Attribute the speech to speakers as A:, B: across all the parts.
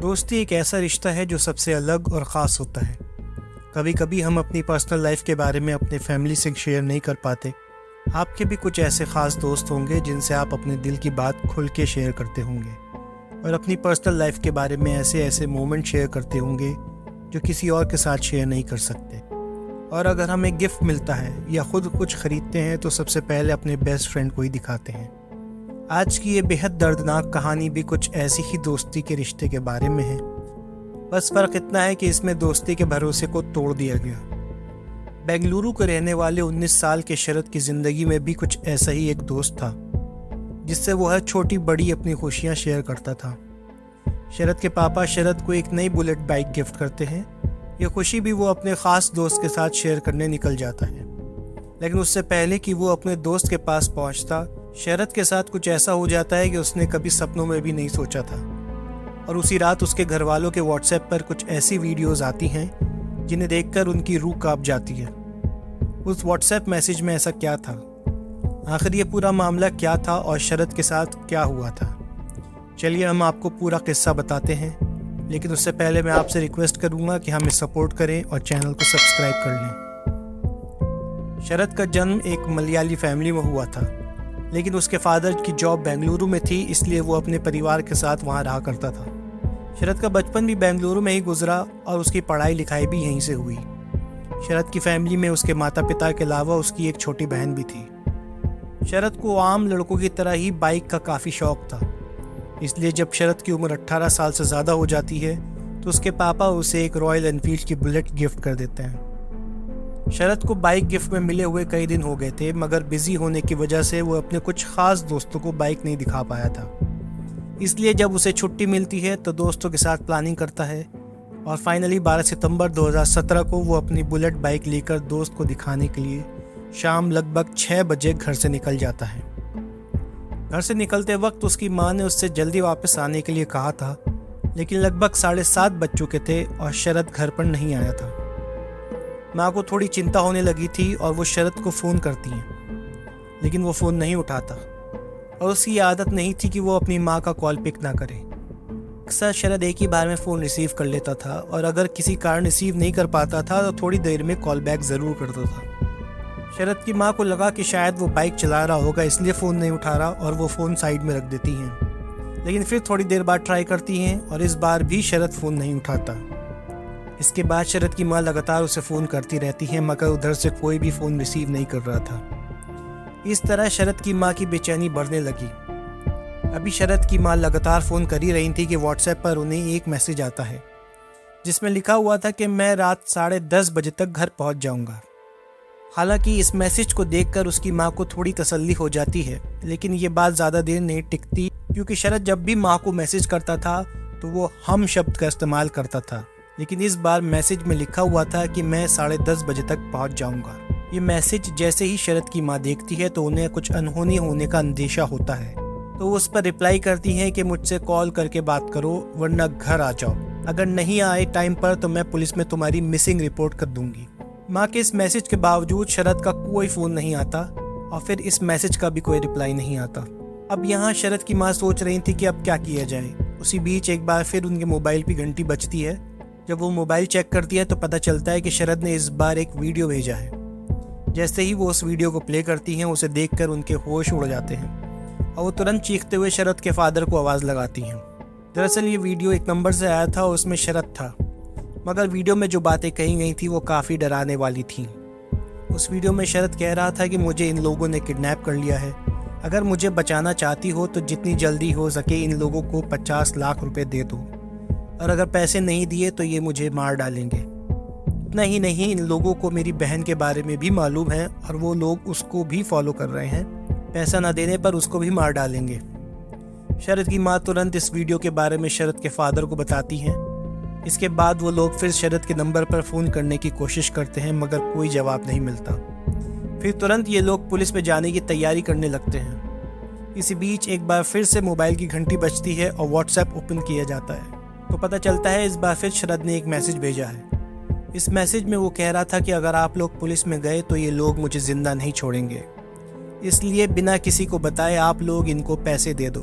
A: दोस्ती एक ऐसा रिश्ता है जो सबसे अलग और ख़ास होता है। कभी कभी हम अपनी पर्सनल लाइफ के बारे में अपने फैमिली से शेयर नहीं कर पाते। आपके भी कुछ ऐसे ख़ास दोस्त होंगे जिनसे आप अपने दिल की बात खुल के शेयर करते होंगे और अपनी पर्सनल लाइफ के बारे में ऐसे ऐसे मोमेंट शेयर करते होंगे जो किसी और के साथ शेयर नहीं कर सकते। और अगर हमें गिफ्ट मिलता है या ख़ुद कुछ ख़रीदते हैं तो सबसे पहले अपने बेस्ट फ्रेंड को ही दिखाते हैं। आज की ये बेहद दर्दनाक कहानी भी कुछ ऐसी ही दोस्ती के रिश्ते के बारे में है। बस फ़र्क इतना है कि इसमें दोस्ती के भरोसे को तोड़ दिया गया। बेंगलुरु के रहने वाले 19 साल के शरद की ज़िंदगी में भी कुछ ऐसा ही एक दोस्त था जिससे वो हर छोटी बड़ी अपनी खुशियाँ शेयर करता था। शरद के पापा शरद को एक नई बुलेट बाइक गिफ्ट करते हैं। ये खुशी भी वो अपने ख़ास दोस्त के साथ शेयर करने निकल जाता है, लेकिन उससे पहले कि वो अपने दोस्त के पास पहुंचता, शरद के साथ कुछ ऐसा हो जाता है कि उसने कभी सपनों में भी नहीं सोचा था। और उसी रात उसके घर वालों के व्हाट्सएप पर कुछ ऐसी वीडियोस आती हैं जिन्हें देखकर उनकी रूह कांप जाती है। उस व्हाट्सएप मैसेज में ऐसा क्या था, आखिर ये पूरा मामला क्या था और शरद के साथ क्या हुआ था? चलिए हम आपको पूरा किस्सा बताते हैं, लेकिन उससे पहले मैं आपसे रिक्वेस्ट करूंगा कि हमें सपोर्ट करें और चैनल को सब्सक्राइब कर लें। शरद का जन्म एक मलयाली फैमिली में हुआ था, लेकिन उसके फादर की जॉब बेंगलुरु में थी, इसलिए वो अपने परिवार के साथ वहाँ रहा करता था। शरद का बचपन भी बेंगलुरु में ही गुजरा और उसकी पढ़ाई लिखाई भी यहीं से हुई। शरद की फैमिली में उसके माता पिता के अलावा उसकी एक छोटी बहन भी थी। शरद को आम लड़कों की तरह ही बाइक का काफ़ी शौक था, इसलिए जब शरद की उम्र 18 साल से ज़्यादा हो जाती है तो उसके पापा उसे एक रॉयल एनफील्ड की बुलेट गिफ्ट कर देते हैं। शरद को बाइक गिफ्ट में मिले हुए कई दिन हो गए थे, मगर बिजी होने की वजह से वो अपने कुछ खास दोस्तों को बाइक नहीं दिखा पाया था। इसलिए जब उसे छुट्टी मिलती है तो दोस्तों के साथ प्लानिंग करता है और फाइनली 12 सितंबर 2017 को वो अपनी बुलेट बाइक लेकर दोस्त को दिखाने के लिए शाम लगभग 6 बजे घर से निकल जाता है। घर से निकलते वक्त उसकी माँ ने उससे जल्दी वापस आने के लिए कहा था, लेकिन लगभग 7:30 बज चुके थे और शरद घर पर नहीं आया था। माँ को थोड़ी चिंता होने लगी थी और वो शरद को फ़ोन करती हैं, लेकिन वो फ़ोन नहीं उठाता और उसकी आदत नहीं थी कि वो अपनी माँ का कॉल पिक ना करे। अक्सर शरद एक ही बार में फ़ोन रिसीव कर लेता था और अगर किसी कारण रिसीव नहीं कर पाता था तो थोड़ी देर में कॉल बैक ज़रूर करता था। शरद की माँ को लगा कि शायद वो बाइक चला रहा होगा, इसलिए फ़ोन नहीं उठा रहा और वो फ़ोन साइड में रख देती हैं। लेकिन फिर थोड़ी देर बाद ट्राई करती हैं और इस बार भी शरद फ़ोन नहीं उठाता। इसके बाद शरद की माँ लगातार उसे फ़ोन करती रहती है, मगर उधर से कोई भी फ़ोन रिसीव नहीं कर रहा था। इस तरह शरद की माँ की बेचैनी बढ़ने लगी। अभी शरद की माँ लगातार फ़ोन कर ही रही थी कि व्हाट्सएप पर उन्हें एक मैसेज आता है जिसमें लिखा हुआ था कि मैं रात 10:30 बजे तक घर पहुँच जाऊँगा। हालांकि इस मैसेज को देखकर उसकी माँ को थोड़ी तसल्ली हो जाती है, लेकिन ये बात ज़्यादा देर नहीं टिकती, क्योंकि शरद जब भी माँ को मैसेज करता था तो वो हम शब्द का इस्तेमाल करता था। लेकिन इस बार मैसेज में लिखा हुआ था कि मैं 10:30 बजे तक पहुंच जाऊंगा। ये मैसेज जैसे ही शरद की माँ देखती है तो उन्हें कुछ अनहोनी होने का अंदेशा होता है, तो वो उस पर रिप्लाई करती हैं कि मुझसे कॉल करके बात करो वरना घर आ जाओ। अगर नहीं आए टाइम पर तो मैं पुलिस में तुम्हारी मिसिंग रिपोर्ट कर दूंगी। माँ के इस मैसेज के बावजूद शरद का कोई फ़ोन नहीं आता और फिर इस मैसेज का भी कोई रिप्लाई नहीं आता। अब यहाँ शरद की माँ सोच रही थी कि अब क्या किया जाए। उसी बीच एक बार फिर उनके मोबाइल की घंटी बजती है। जब वो मोबाइल चेक करती है तो पता चलता है कि शरद ने इस बार एक वीडियो भेजा है। जैसे ही वो उस वीडियो को प्ले करती हैं, उसे देखकर उनके होश उड़ जाते हैं और वो तुरंत चीखते हुए शरद के फादर को आवाज़ लगाती हैं। दरअसल ये वीडियो एक नंबर से आया था और उसमें शरद था, मगर वीडियो में जो बातें कही गई थी वो काफ़ी डराने वाली थी। उस वीडियो में शरद कह रहा था कि मुझे इन लोगों ने किडनैप कर लिया है, अगर मुझे बचाना चाहती हो तो जितनी जल्दी हो सके इन लोगों को 50 लाख रुपए दे दो, और अगर पैसे नहीं दिए तो ये मुझे मार डालेंगे। इतना ही नहीं, इन लोगों को मेरी बहन के बारे में भी मालूम है और वो लोग उसको भी फॉलो कर रहे हैं, पैसा ना देने पर उसको भी मार डालेंगे। शरद की माँ तुरंत इस वीडियो के बारे में शरद के फादर को बताती हैं। इसके बाद वो लोग फिर शरद के नंबर पर फ़ोन करने की कोशिश करते हैं, मगर कोई जवाब नहीं मिलता। फिर तुरंत ये लोग पुलिस में जाने की तैयारी करने लगते हैं। इसी बीच एक बार फिर से मोबाइल की घंटी बजती है और व्हाट्सएप ओपन किया जाता है तो पता चलता है इस बार फिर शरद ने एक मैसेज भेजा है। इस मैसेज में वो कह रहा था कि अगर आप लोग पुलिस में गए तो ये लोग मुझे ज़िंदा नहीं छोड़ेंगे, इसलिए बिना किसी को बताए आप लोग इनको पैसे दे दो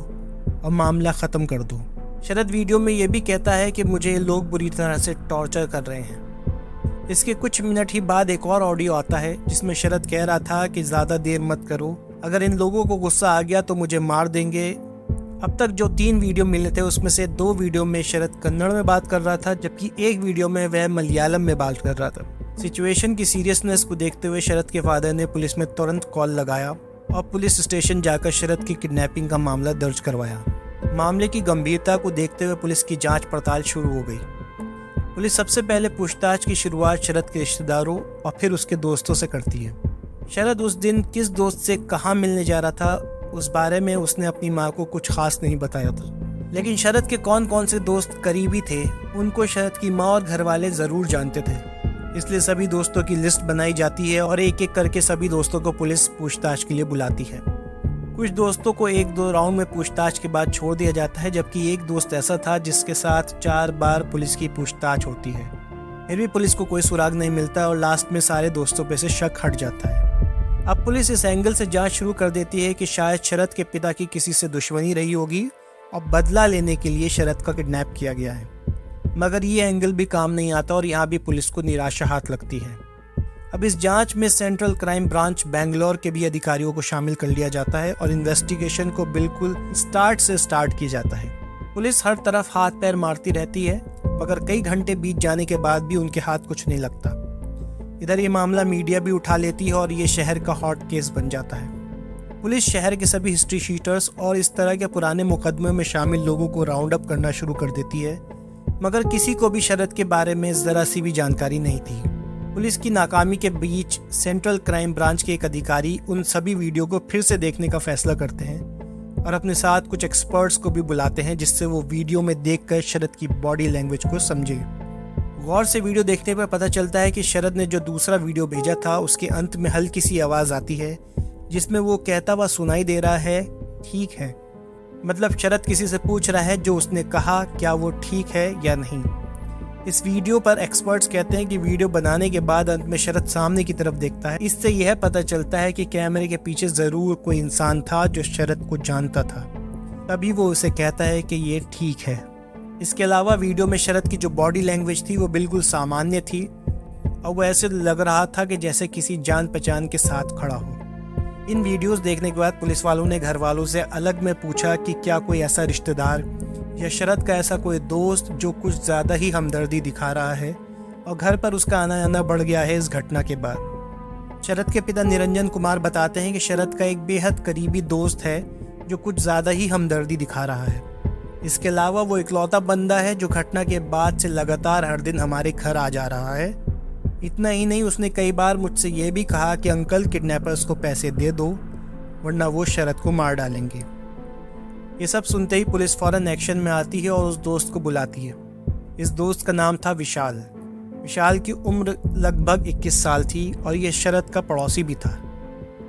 A: और मामला ख़त्म कर दो। शरद वीडियो में ये भी कहता है कि मुझे ये लोग बुरी तरह से टॉर्चर कर रहे हैं। इसके कुछ मिनट ही बाद एक और ऑडियो आता है जिसमें शरद कह रहा था कि ज़्यादा देर मत करो, अगर इन लोगों को गुस्सा आ गया तो मुझे मार देंगे। अब तक जो 3 वीडियो मिले थे उसमें से 2 वीडियो में शरद कन्नड़ में बात कर रहा था, जबकि एक वीडियो में वह मलयालम में बात कर रहा था। सिचुएशन की सीरियसनेस को देखते हुए शरद के फादर ने पुलिस में तुरंत कॉल लगाया और पुलिस स्टेशन जाकर शरद की किडनैपिंग का मामला दर्ज करवाया। मामले की गंभीरता को देखते हुए पुलिस की जांच पड़ताल शुरू हो गई। पुलिस सबसे पहले पूछताछ की शुरुआत शरद के रिश्तेदारों और फिर उसके दोस्तों से करती है। शरद उस दिन किस दोस्त से कहाँ मिलने जा रहा था उस बारे में उसने अपनी माँ को कुछ खास नहीं बताया था, लेकिन शरद के कौन कौन से दोस्त करीबी थे उनको शरद की माँ और घर वाले ज़रूर जानते थे। इसलिए सभी दोस्तों की लिस्ट बनाई जाती है और एक एक करके सभी दोस्तों को पुलिस पूछताछ के लिए बुलाती है। कुछ दोस्तों को 1-2 राउंड में पूछताछ के बाद छोड़ दिया जाता है, जबकि एक दोस्त ऐसा था जिसके साथ 4 बार पुलिस की पूछताछ होती है। फिर भी पुलिस को कोई सुराग नहीं मिलता और लास्ट में सारे दोस्तों पे से शक हट जाता है। अब पुलिस इस एंगल से जांच शुरू कर देती है कि शायद शरद के पिता की किसी से दुश्मनी रही होगी और बदला लेने के लिए शरद का किडनैप किया गया है। मगर ये एंगल भी काम नहीं आता और यहाँ भी पुलिस को निराशा हाथ लगती है। अब इस जांच में सेंट्रल क्राइम ब्रांच बेंगलोर के भी अधिकारियों को शामिल कर लिया जाता है और इन्वेस्टिगेशन को बिल्कुल स्टार्ट किया जाता है। पुलिस हर तरफ हाथ पैर मारती रहती है, मगर कई घंटे बीत जाने के बाद भी उनके हाथ कुछ नहीं लगता। इधर ये मामला मीडिया भी उठा लेती है और ये शहर का हॉट केस बन जाता है। पुलिस शहर के सभी हिस्ट्री शीटर्स और इस तरह के पुराने मुकदमे में शामिल लोगों को राउंड अप करना शुरू कर देती है, मगर किसी को भी शरद के बारे में ज़रा सी भी जानकारी नहीं थी। पुलिस की नाकामी के बीच सेंट्रल क्राइम ब्रांच के एक अधिकारी उन सभी वीडियो को फिर से देखने का फैसला करते हैं और अपने साथ कुछ एक्सपर्ट्स को भी बुलाते हैं जिससे वो वीडियो में देखकर शरद की बॉडी लैंग्वेज को समझे। गौर से वीडियो देखने पर पता चलता है कि शरद ने जो दूसरा वीडियो भेजा था उसके अंत में हल्की सी आवाज़ आती है जिसमें वो कहता हुआ सुनाई दे रहा है, ठीक है। मतलब शरद किसी से पूछ रहा है जो उसने कहा क्या वो ठीक है या नहीं। इस वीडियो पर एक्सपर्ट्स कहते हैं कि वीडियो बनाने के बाद अंत में शरद सामने की तरफ देखता है। इससे यह पता चलता है कि कैमरे के पीछे ज़रूर कोई इंसान था जो शरद को जानता था, तभी वो उसे कहता है कि ये ठीक है। इसके अलावा वीडियो में शरद की जो बॉडी लैंग्वेज थी वो बिल्कुल सामान्य थी और वो ऐसे लग रहा था कि जैसे किसी जान पहचान के साथ खड़ा हो। इन वीडियोस देखने के बाद पुलिस वालों ने घर वालों से अलग में पूछा कि क्या कोई ऐसा रिश्तेदार या शरद का ऐसा कोई दोस्त जो कुछ ज़्यादा ही हमदर्दी दिखा रहा है और घर पर उसका आना जाना बढ़ गया है इस घटना के बाद। शरद के पिता निरंजन कुमार बताते हैं कि शरद का एक बेहद करीबी दोस्त है जो कुछ ज़्यादा ही हमदर्दी दिखा रहा है। इसके अलावा वो इकलौता बंदा है जो घटना के बाद से लगातार हर दिन हमारे घर आ जा रहा है। इतना ही नहीं, उसने कई बार मुझसे ये भी कहा कि अंकल किडनैपर्स को पैसे दे दो वरना वो शरद को मार डालेंगे। ये सब सुनते ही पुलिस फौरन एक्शन में आती है और उस दोस्त को बुलाती है। इस दोस्त का नाम था विशाल। विशाल की उम्र लगभग 21 साल थी और ये शरद का पड़ोसी भी था।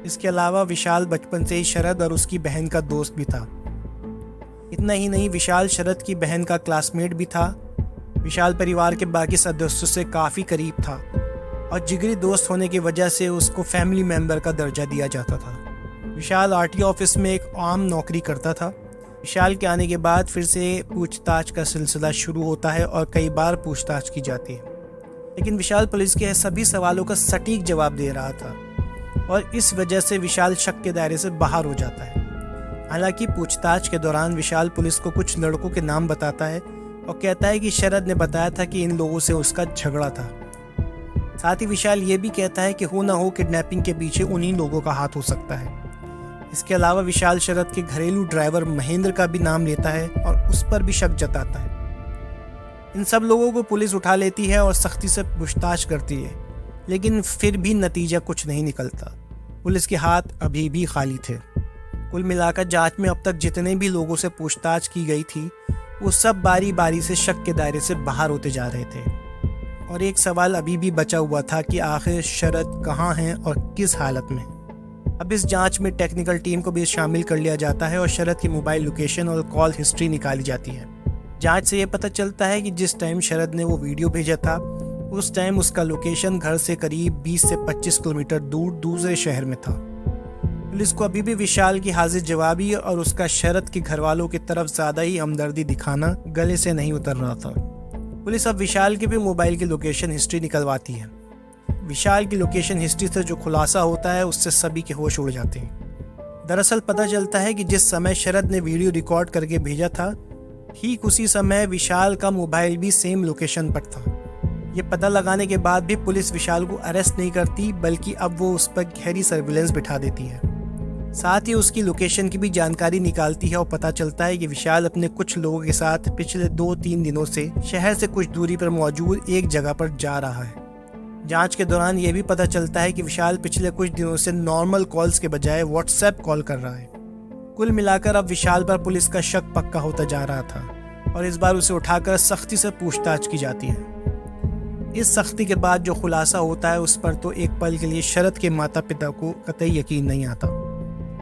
A: इसके अलावा विशाल बचपन से ही शरद और उसकी बहन का दोस्त भी था। इतना ही नहीं, विशाल शरद की बहन का क्लासमेट भी था। विशाल परिवार के बाकी सदस्यों से काफ़ी करीब था और जिगरी दोस्त होने की वजह से उसको फैमिली मेंबर का दर्जा दिया जाता था। विशाल आरटीओ ऑफिस में एक आम नौकरी करता था। विशाल के आने के बाद फिर से पूछताछ का सिलसिला शुरू होता है और कई बार पूछताछ की जाती है, लेकिन विशाल पुलिस के सभी सवालों का सटीक जवाब दे रहा था और इस वजह से विशाल शक के दायरे से बाहर हो जाता है। हालांकि पूछताछ के दौरान विशाल पुलिस को कुछ लड़कों के नाम बताता है और कहता है कि शरद ने बताया था कि इन लोगों से उसका झगड़ा था। साथ ही विशाल ये भी कहता है कि हो ना हो किडनैपिंग के पीछे उन्हीं लोगों का हाथ हो सकता है। इसके अलावा विशाल शरद के घरेलू ड्राइवर महेंद्र का भी नाम लेता है और उस पर भी शक जताता है। इन सब लोगों को पुलिस उठा लेती है और सख्ती से पूछताछ करती है, लेकिन फिर भी नतीजा कुछ नहीं निकलता। पुलिस के हाथ अभी भी खाली थे। कुल मिलाकर जांच में अब तक जितने भी लोगों से पूछताछ की गई थी वो सब बारी बारी से शक के दायरे से बाहर होते जा रहे थे और एक सवाल अभी भी बचा हुआ था कि आखिर शरद कहाँ हैं और किस हालत में। अब इस जांच में टेक्निकल टीम को भी शामिल कर लिया जाता है और शरद की मोबाइल लोकेशन और कॉल हिस्ट्री निकाली जाती है। जांच से ये पता चलता है कि जिस टाइम शरद ने वो वीडियो भेजा था उस टाइम उसका लोकेशन घर से करीब 20 से 25 किलोमीटर दूर दूसरे शहर में था। पुलिस को अभी भी विशाल की हाजिर जवाबी और उसका शरद के घर वालों की तरफ ज़्यादा ही हमदर्दी दिखाना गले से नहीं उतर रहा था। पुलिस अब विशाल की भी मोबाइल की लोकेशन हिस्ट्री निकलवाती है। विशाल की लोकेशन हिस्ट्री से जो खुलासा होता है उससे सभी के होश उड़ जाते हैं। दरअसल पता चलता है कि जिस समय शरद ने वीडियो रिकॉर्ड करके भेजा था, ठीक उसी समय विशाल का मोबाइल भी सेम लोकेशन पर था। ये पता लगाने के बाद भी पुलिस विशाल को अरेस्ट नहीं करती, बल्कि अब वो उस पर गहरी सर्विलेंस बिठा देती है। साथ ही उसकी लोकेशन की भी जानकारी निकालती है और पता चलता है कि विशाल अपने कुछ लोगों के साथ पिछले 2-3 दिनों से शहर से कुछ दूरी पर मौजूद एक जगह पर जा रहा है। जांच के दौरान ये भी पता चलता है कि विशाल पिछले कुछ दिनों से नॉर्मल कॉल्स के बजाय व्हाट्सएप कॉल कर रहा है। कुल मिलाकर अब विशाल पर पुलिस का शक पक्का होता जा रहा था और इस बार उसे उठाकर सख्ती से पूछताछ की जाती है। इस सख्ती के बाद जो खुलासा होता है उस पर तो एक पल के लिए शरद के माता पिता को कतई यकीन नहीं आता।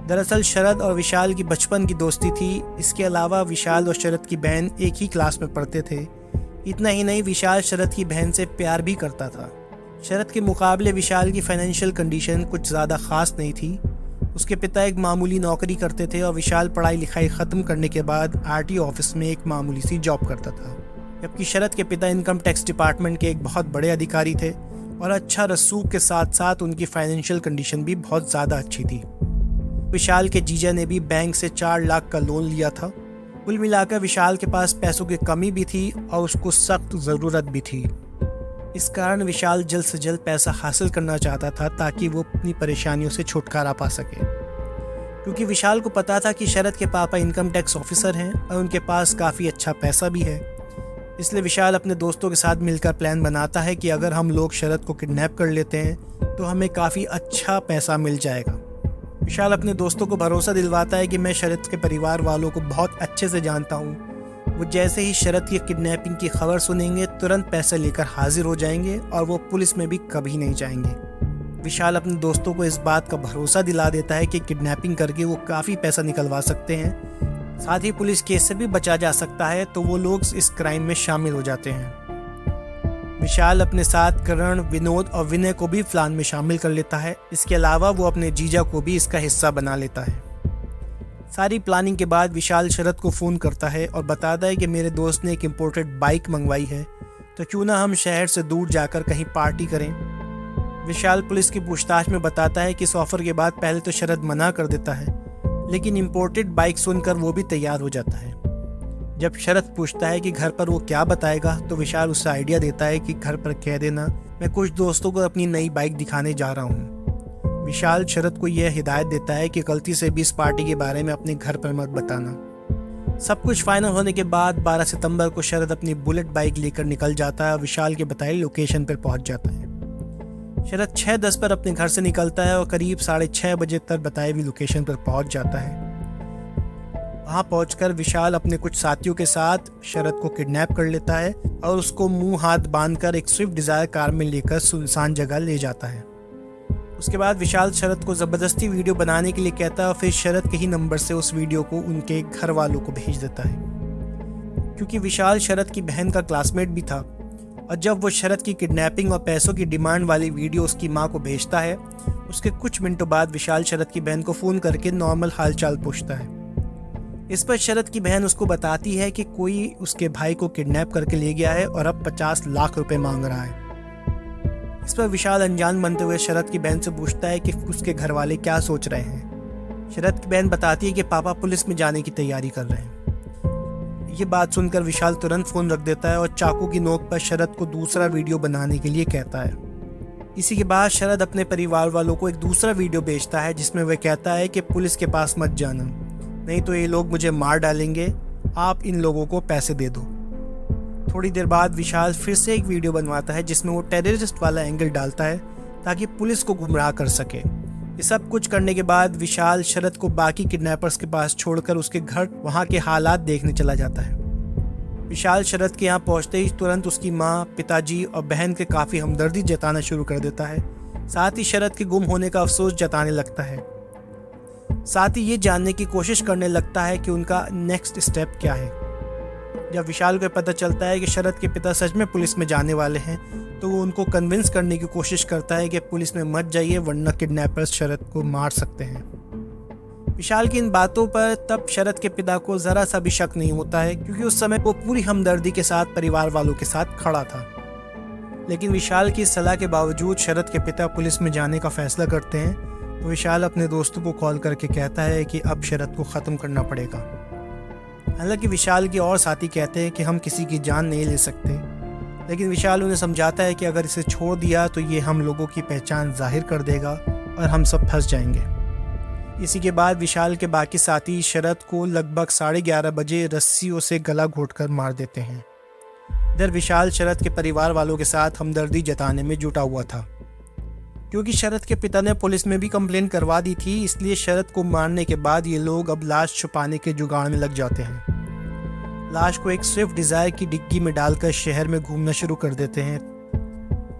A: दरअसल शरद और विशाल की बचपन की दोस्ती थी। इसके अलावा विशाल और शरद की बहन एक ही क्लास में पढ़ते थे। इतना ही नहीं, विशाल शरद की बहन से प्यार भी करता था। शरद के मुकाबले विशाल की फाइनेंशियल कंडीशन कुछ ज़्यादा खास नहीं थी। उसके पिता एक मामूली नौकरी करते थे और विशाल पढ़ाई लिखाई ख़त्म करने के बाद आरटीओ ऑफिस में एक मामूली सी जॉब करता था, जबकि शरद के पिता इनकम टैक्स डिपार्टमेंट के एक बहुत बड़े अधिकारी थे और अच्छा रसूख के साथ साथ उनकी फाइनेंशियल कंडीशन भी बहुत ज़्यादा अच्छी थी। विशाल के जीजा ने भी बैंक से 4 लाख का लोन लिया था। कुल मिलाकर विशाल के पास पैसों की कमी भी थी और उसको सख्त ज़रूरत भी थी। इस कारण विशाल जल्द से जल्द पैसा हासिल करना चाहता था ताकि वो अपनी परेशानियों से छुटकारा पा सके। क्योंकि विशाल को पता था कि शरद के पापा इनकम टैक्स ऑफिसर हैं और उनके पास काफ़ी अच्छा पैसा भी है, इसलिए विशाल अपने दोस्तों के साथ मिलकर प्लान बनाता है कि अगर हम लोग शरद को किडनैप कर लेते हैं तो हमें काफ़ी अच्छा पैसा मिल जाएगा। विशाल अपने दोस्तों को भरोसा दिलवाता है कि मैं शरद के परिवार वालों को बहुत अच्छे से जानता हूँ। वो जैसे ही शरद की किडनैपिंग की खबर सुनेंगे तुरंत पैसे लेकर हाजिर हो जाएंगे और वो पुलिस में भी कभी नहीं जाएंगे। विशाल अपने दोस्तों को इस बात का भरोसा दिला देता है कि किडनैपिंग करके वो काफ़ी पैसा निकलवा सकते हैं, साथ ही पुलिस केस से भी बचा जा सकता है, तो वो लोग इस क्राइम में शामिल हो जाते हैं। विशाल अपने साथ करण, विनोद और विनय को भी प्लान में शामिल कर लेता है। इसके अलावा वो अपने जीजा को भी इसका हिस्सा बना लेता है। सारी प्लानिंग के बाद विशाल शरद को फ़ोन करता है और बताता है कि मेरे दोस्त ने एक इम्पोर्टेड बाइक मंगवाई है, तो क्यों ना हम शहर से दूर जाकर कहीं पार्टी करें। विशाल पुलिस की पूछताछ में बताता है कि इस ऑफर के बाद पहले तो शरद मना कर देता है, लेकिन इम्पोर्टेड बाइक सुनकर वो भी तैयार हो जाता है। जब शरद पूछता है कि घर पर वो क्या बताएगा, तो विशाल उसे आइडिया देता है कि घर पर कह देना मैं कुछ दोस्तों को अपनी नई बाइक दिखाने जा रहा हूँ। विशाल शरद को यह हिदायत देता है कि गलती से भी इस पार्टी के बारे में अपने घर पर मत बताना। सब कुछ फाइनल होने के बाद 12 सितंबर को शरद अपनी बुलेट बाइक लेकर निकल जाता है और विशाल के बताए लोकेशन पर पहुंच जाता है। शरद 6:10 पर अपने घर से निकलता है और करीब 6:30 बजे तक बताई हुई लोकेशन पर पहुंच जाता है। वहां पहुंचकर विशाल अपने कुछ साथियों के साथ शरद को किडनैप कर लेता है और उसको मुंह हाथ बांधकर एक स्विफ्ट डिजायर कार में लेकर सुनसान जगह ले जाता है। उसके बाद विशाल शरद को ज़बरदस्ती वीडियो बनाने के लिए कहता है और फिर शरद के ही नंबर से उस वीडियो को उनके घर वालों को भेज देता है। क्योंकि विशाल शरद की बहन का क्लासमेट भी था और जब वो शरद की किडनैपिंग और पैसों की डिमांड वाली वीडियो उसकी मां को भेजता है, उसके कुछ मिनटों बाद विशाल शरद की बहन को फ़ोन करके नॉर्मल हालचाल पूछता है। इस पर शरद की बहन उसको बताती है कि कोई उसके भाई को किडनैप करके ले गया है और अब 50 लाख रुपए मांग रहा है। इस पर विशाल अनजान बनते हुए शरद की बहन से पूछता है कि उसके घर वाले क्या सोच रहे हैं। शरद की बहन बताती है कि पापा पुलिस में जाने की तैयारी कर रहे हैं। ये बात सुनकर विशाल तुरंत फ़ोन रख देता है और चाकू की नोक पर शरद को दूसरा वीडियो बनाने के लिए कहता है। इसी के बाद शरद अपने परिवार वालों को एक दूसरा वीडियो भेजता है जिसमें वह कहता है कि पुलिस के पास मत जाना, नहीं तो ये लोग मुझे मार डालेंगे, आप इन लोगों को पैसे दे दो। थोड़ी देर बाद विशाल फिर से एक वीडियो बनवाता है जिसमें वो टेररिस्ट वाला एंगल डालता है ताकि पुलिस को गुमराह कर सके। ये सब कुछ करने के बाद विशाल शरद को बाकी किडनैपर्स के पास छोड़कर उसके घर वहाँ के हालात देखने चला जाता है। विशाल शरद के यहाँ पहुँचते ही तुरंत उसकी माँ, पिताजी और बहन के काफ़ी हमदर्दी जताना शुरू कर देता है। साथ ही शरद के गुम होने का अफसोस जताने लगता है। साथ ही ये जानने की कोशिश करने लगता है कि उनका नेक्स्ट स्टेप क्या है। जब विशाल को पता चलता है कि शरद के पिता सच में पुलिस में जाने वाले हैं, तो वो उनको कन्विंस करने की कोशिश करता है कि पुलिस में मत जाइए वरना किडनैपर्स शरद को मार सकते हैं। विशाल की इन बातों पर तब शरद के पिता को जरा सा भी शक नहीं होता है, क्योंकि उस समय वो पूरी हमदर्दी के साथ परिवार वालों के साथ खड़ा था। लेकिन विशाल की सलाह के बावजूद शरद के पिता पुलिस में जाने का फैसला करते हैं। तो विशाल अपने दोस्तों को कॉल करके कहता है कि अब शरद को ख़त्म करना पड़ेगा। हालांकि विशाल के और साथी कहते हैं कि हम किसी की जान नहीं ले सकते, लेकिन विशाल उन्हें समझाता है कि अगर इसे छोड़ दिया तो ये हम लोगों की पहचान जाहिर कर देगा और हम सब फंस जाएंगे। इसी के बाद विशाल के बाकी साथी शरद को लगभग 11:30 बजे रस्सियों से गला घोंटकर मार देते हैं। इधर विशाल शरद के परिवार वालों के साथ हमदर्दी जताने में जुटा हुआ था। क्योंकि शरद के पिता ने पुलिस में भी कंप्लेंट करवा दी थी, इसलिए शरद को मारने के बाद ये लोग अब लाश छुपाने के जुगाड़ में लग जाते हैं। लाश को एक स्विफ्ट डिजायर की डिग्गी में डालकर शहर में घूमना शुरू कर देते हैं।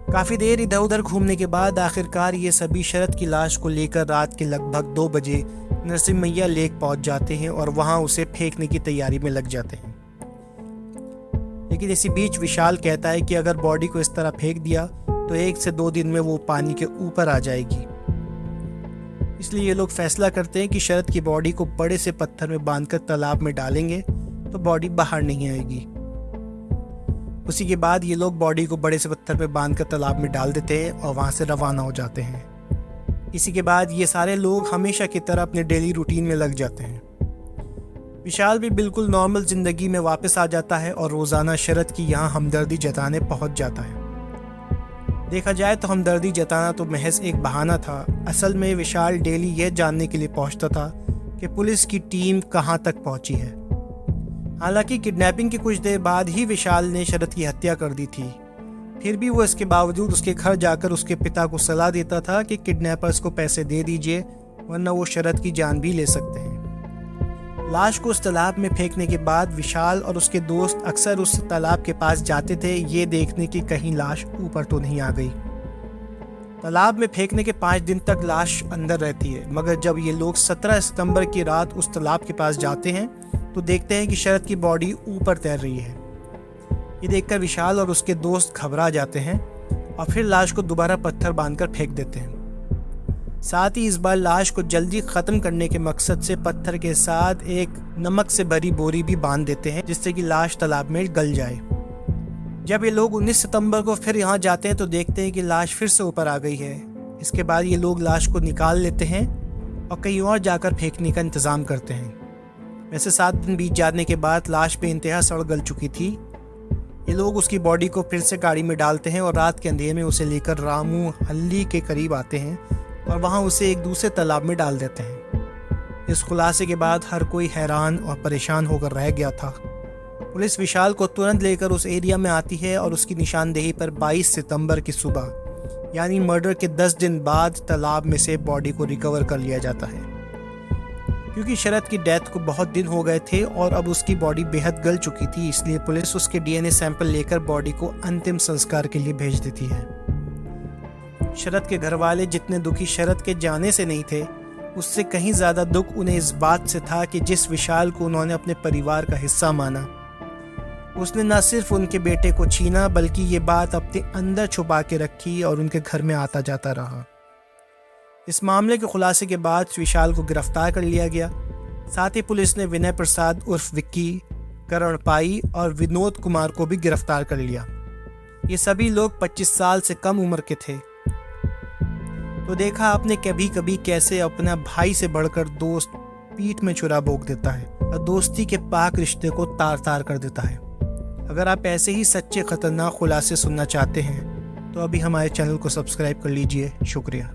A: काफ़ी देर इधर उधर घूमने के बाद आखिरकार ये सभी शरद की लाश को लेकर रात के लगभग 2 बजे नरसिम्हैया लेक पहुंच जाते हैं और वहां उसे फेंकने की तैयारी में लग जाते हैं। लेकिन इसी बीच विशाल कहता है कि अगर बॉडी को इस तरह फेंक दिया तो 1 से 2 दिन में वो पानी के ऊपर आ जाएगी। इसलिए ये लोग फैसला करते हैं कि शरद की बॉडी को बड़े से पत्थर में बांधकर तालाब में डालेंगे तो बॉडी बाहर नहीं आएगी। उसी के बाद ये लोग बॉडी को बड़े से पत्थर में बांधकर तालाब में डाल देते हैं और वहां से रवाना हो जाते हैं। इसी के बाद ये सारे लोग हमेशा की तरह अपने डेली रूटीन में लग जाते हैं। विशाल भी बिल्कुल नॉर्मल जिंदगी में वापस आ जाता है और रोजाना शरद की यहाँ हमदर्दी जताने पहुंच जाता है। देखा जाए तो हमदर्दी जताना तो महज एक बहाना था। असल में विशाल डेली यह जानने के लिए पहुंचता था कि पुलिस की टीम कहां तक पहुंची है। हालांकि किडनैपिंग के कुछ देर बाद ही विशाल ने शरद की हत्या कर दी थी। फिर भी वो इसके बावजूद उसके घर जाकर उसके पिता को सलाह देता था कि किडनैपर्स को पैसे दे दीजिए, वरना वो शरद की जान भी ले सकते हैं। लाश को उस तालाब में फेंकने के बाद विशाल और उसके दोस्त अक्सर उस तालाब के पास जाते थे, ये देखने की कहीं लाश ऊपर तो नहीं आ गई। तालाब में फेंकने के 5 दिन तक लाश अंदर रहती है, मगर जब ये लोग 17 सितंबर की रात उस तालाब के पास जाते हैं तो देखते हैं कि शरद की बॉडी ऊपर तैर रही है। ये देखकर विशाल और उसके दोस्त घबरा जाते हैं और फिर लाश को दोबारा पत्थर बांधकर फेंक देते हैं। साथ ही इस बार लाश को जल्दी ख़त्म करने के मकसद से पत्थर के साथ एक नमक से भरी बोरी भी बांध देते हैं, जिससे कि लाश तालाब में गल जाए। जब ये लोग 19 सितंबर को फिर यहाँ जाते हैं तो देखते हैं कि लाश फिर से ऊपर आ गई है। इसके बाद ये लोग लाश को निकाल लेते हैं और कहीं और जाकर फेंकने का इंतज़ाम करते हैं। वैसे 7 दिन बीत जाने के बाद लाश पे इंतहा सड़ गल चुकी थी। ये लोग उसकी बॉडी को फिर से गाड़ी में डालते हैं और रात के अंधेरे में उसे लेकर रामू हल्ली के करीब आते हैं और वहाँ उसे एक दूसरे तालाब में डाल देते हैं। इस खुलासे के बाद हर कोई हैरान और परेशान होकर रह गया था। पुलिस विशाल को तुरंत लेकर उस एरिया में आती है और उसकी निशानदेही पर 22 सितंबर की सुबह यानी मर्डर के 10 दिन बाद तालाब में से बॉडी को रिकवर कर लिया जाता है। क्योंकि शरद की डेथ को बहुत दिन हो गए थे और अब उसकी बॉडी बेहद गल चुकी थी, इसलिए पुलिस उसके डीएनए सैंपल लेकर बॉडी को अंतिम संस्कार के लिए भेज देती है। शरद के घर वाले जितने दुखी शरद के जाने से नहीं थे, उससे कहीं ज़्यादा दुख उन्हें इस बात से था कि जिस विशाल को उन्होंने अपने परिवार का हिस्सा माना, उसने न सिर्फ उनके बेटे को छीना बल्कि ये बात अपने अंदर छुपा के रखी और उनके घर में आता जाता रहा। इस मामले के खुलासे के बाद विशाल को गिरफ्तार कर लिया गया। साथ ही पुलिस ने विनय प्रसाद उर्फ विक्की, करण पाई और विनोद कुमार को भी गिरफ्तार कर लिया। ये सभी लोग 25 साल से कम उम्र के थे। तो देखा आपने कभी कभी कैसे अपना भाई से बढ़कर दोस्त पीठ में छुरा भोंक देता है और दोस्ती के पाक रिश्ते को तार तार कर देता है। अगर आप ऐसे ही सच्चे खतरनाक खुलासे सुनना चाहते हैं तो अभी हमारे चैनल को सब्सक्राइब कर लीजिए। शुक्रिया।